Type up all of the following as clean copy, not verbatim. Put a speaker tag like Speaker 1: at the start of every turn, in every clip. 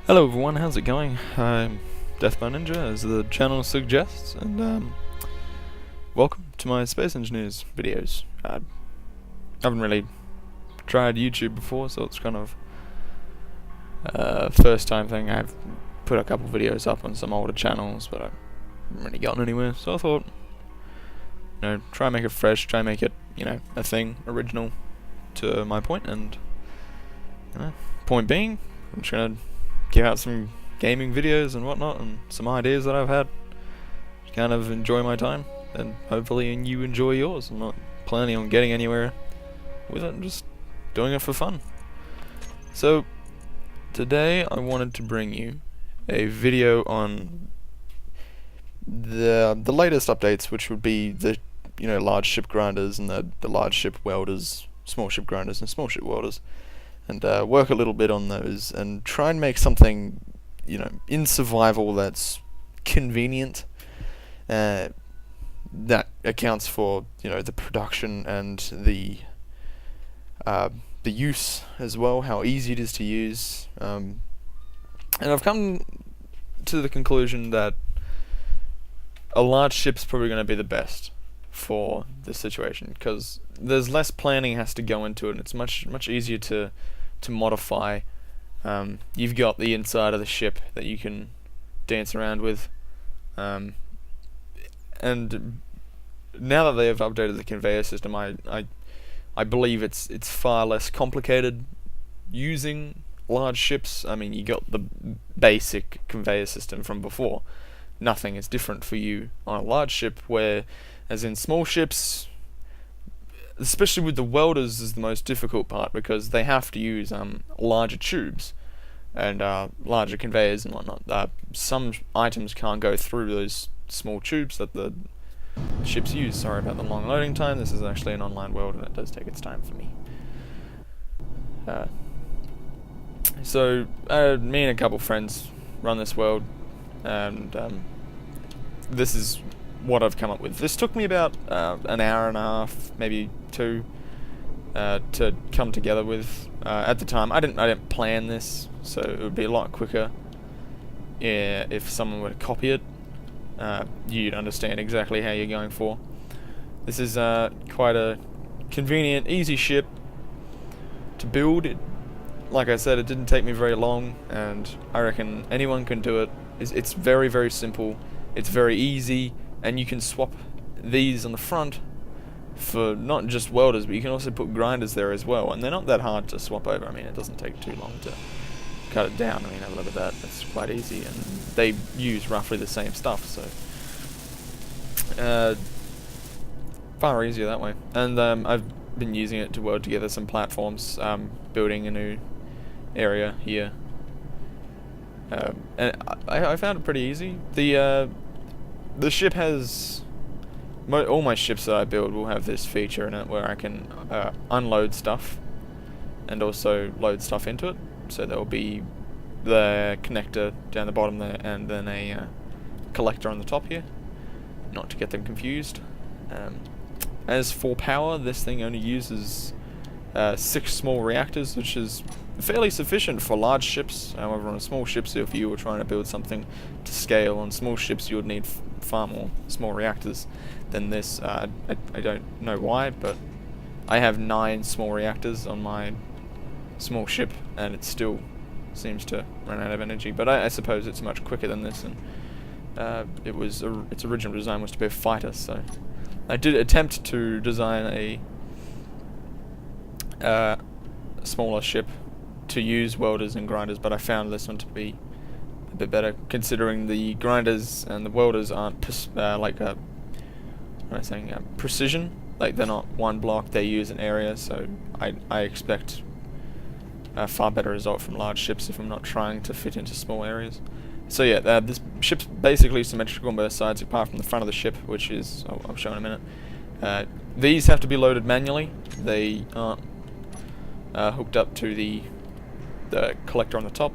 Speaker 1: Hello everyone, how's it going? I'm Deathbow Ninja, as the channel suggests, and welcome to my Space Engineers videos. I haven't really tried YouTube before, so it's kind of first time thing. I've put a couple videos up on some older channels, but I haven't really gotten anywhere, so I thought, try and make it fresh, try and make it, a thing, original to my point, and, point being, I'm just gonna give out some gaming videos and whatnot, and some ideas that I've had. Just kind of enjoy my time, and hopefully you enjoy yours. I'm not planning on getting anywhere with it, I'm just doing it for fun. So, today I wanted to bring you a video on the latest updates, which would be the large ship grinders and the large ship welders, small ship grinders and small ship welders. And work a little bit on those and try and make something, in survival that's convenient, that accounts for, the production and the use as well, how easy it is to use. And I've come to the conclusion that a large ship's probably going to be the best for this situation, because there's less planning has to go into it, and it's much easier to modify. You've got the inside of the ship that you can dance around with, and now that they have updated the conveyor system, I believe it's far less complicated using large ships. I mean, you got the basic conveyor system from before. Nothing is different for you on a large ship, where as in small ships, especially with the welders, is the most difficult part, because they have to use larger tubes and larger conveyors and whatnot. Some items can't go through those small tubes that the ships use. Sorry about the long loading time. This is actually an online weld, and it does take its time for me. So me and a couple friends run this weld, and this is what I've come up with. This took me about an hour and a half, maybe two, to come together with. At the time, I didn't plan this, so it would be a lot quicker. Yeah, if someone were to copy it, you'd understand exactly how you're going for. This is quite a convenient, easy ship to build. Like I said, it didn't take me very long, and I reckon anyone can do it. It's very, very simple. It's very easy. And you can swap these on the front for not just welders, but you can also put grinders there as well. And they're not that hard to swap over. I mean, it doesn't take too long to cut it down. I mean, have a look at that. That's quite easy. And they use roughly the same stuff, so far easier that way. And I've been using it to weld together some platforms, building a new area here. And I found it pretty easy. The ship has... all my ships that I build will have this feature in it where I can unload stuff and also load stuff into it. So there will be the connector down the bottom there, and then a collector on the top here, not to get them confused. As for power, this thing only uses 6 small reactors, which is fairly sufficient for large ships. However, on small ships, if you were trying to build something to scale on small ships, you would need far more small reactors than this. I don't know why, but I have 9 small reactors on my small ship, and it still seems to run out of energy. But I suppose it's much quicker than this, and its original design was to be a fighter, so I did attempt to design a smaller ship to use welders and grinders, but I found this one to be a bit better, considering the grinders and the welders aren't precision. Like, they're not one block, they use an area, so I expect a far better result from large ships if I'm not trying to fit into small areas. So yeah, this ship's basically symmetrical on both sides, apart from the front of the ship, which is, I'll show in a minute. These have to be loaded manually. They aren't hooked up to the collector on the top.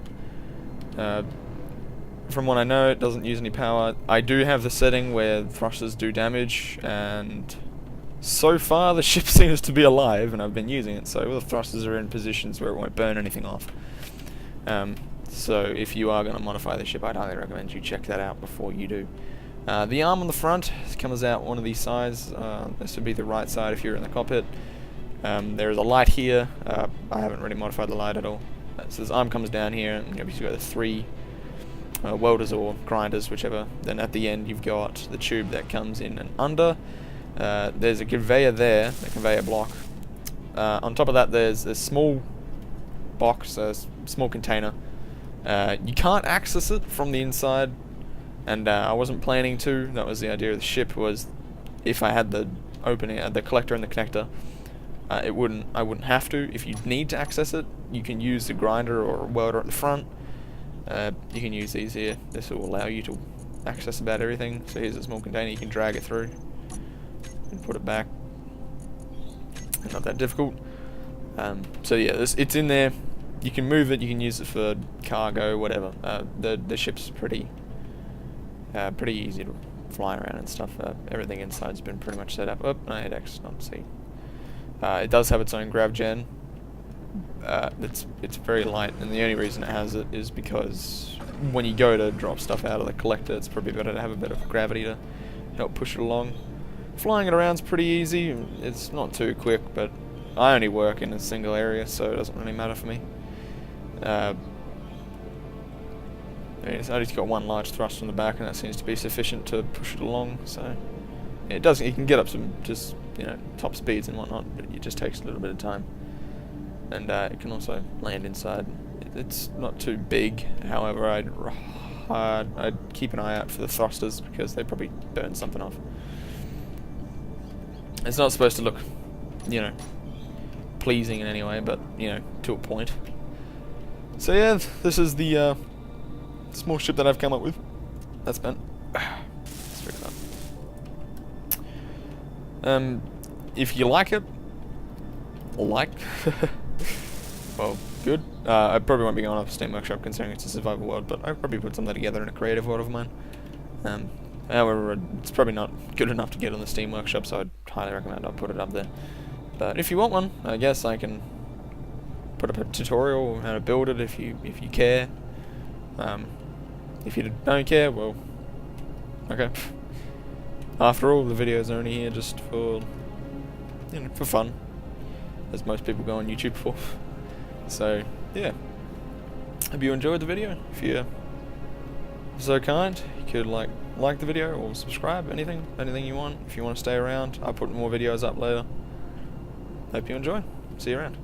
Speaker 1: From what I know, it doesn't use any power. I do have the setting where thrusters do damage, and so far the ship seems to be alive, and I've been using it, so the thrusters are in positions where it won't burn anything off. So if you are going to modify the ship, I'd highly recommend you check that out before you do. The arm on the front comes out one of these sides. This would be the right side if you're in the cockpit. There is a light here. I haven't really modified the light at all. So this arm comes down here, and you've got the 3 welders or grinders, whichever. Then at the end you've got the tube that comes in and under. There's a conveyor there, a conveyor block. On top of that there's a small box, a small container. You can't access it from the inside, and I wasn't planning to. That was the idea of the ship, was if I had the opening, the collector and the connector, I wouldn't have to. If you need to access it, you can use the grinder or welder at the front. You can use these here. This will allow you to access about everything. So here's a small container, you can drag it through and put it back. Not that difficult. So yeah, it's in there. You can move it, you can use it for cargo, whatever. The ship's pretty easy to fly around and stuff. Everything inside's been pretty much set up. Oh, I hit X, not C. It does have its own grav gen. It's very light, and the only reason it has it is because when you go to drop stuff out of the collector, it's probably better to have a bit of gravity to help push it along. Flying it around's pretty easy. It's not too quick, but I only work in a single area, so it doesn't really matter for me. I just got one large thrust from the back, and that seems to be sufficient to push it along. So it does. You can get up some just top speeds and whatnot, but it just takes a little bit of time. And it can also land inside. It's not too big. However, I'd keep an eye out for the thrusters because they probably burn something off. It's not supposed to look, pleasing in any way, but to a point. So yeah, this is the small ship that I've come up with. That's been. Let's figure it out. If you like it, well, good. I probably won't be going off Steam Workshop considering it's a survival world, but I'll probably put something together in a creative world of mine. However, it's probably not good enough to get on the Steam Workshop, so I'd highly recommend I put it up there. But if you want one, I guess I can put up a tutorial on how to build it if you care. If you don't care, well, okay. After all, the videos are only here just for for fun, as most people go on YouTube for. So yeah, hope you enjoyed the video. If you're so kind, you could like the video or subscribe, anything you want. If you want to stay around, I'll put more videos up later. Hope you enjoy. See you around.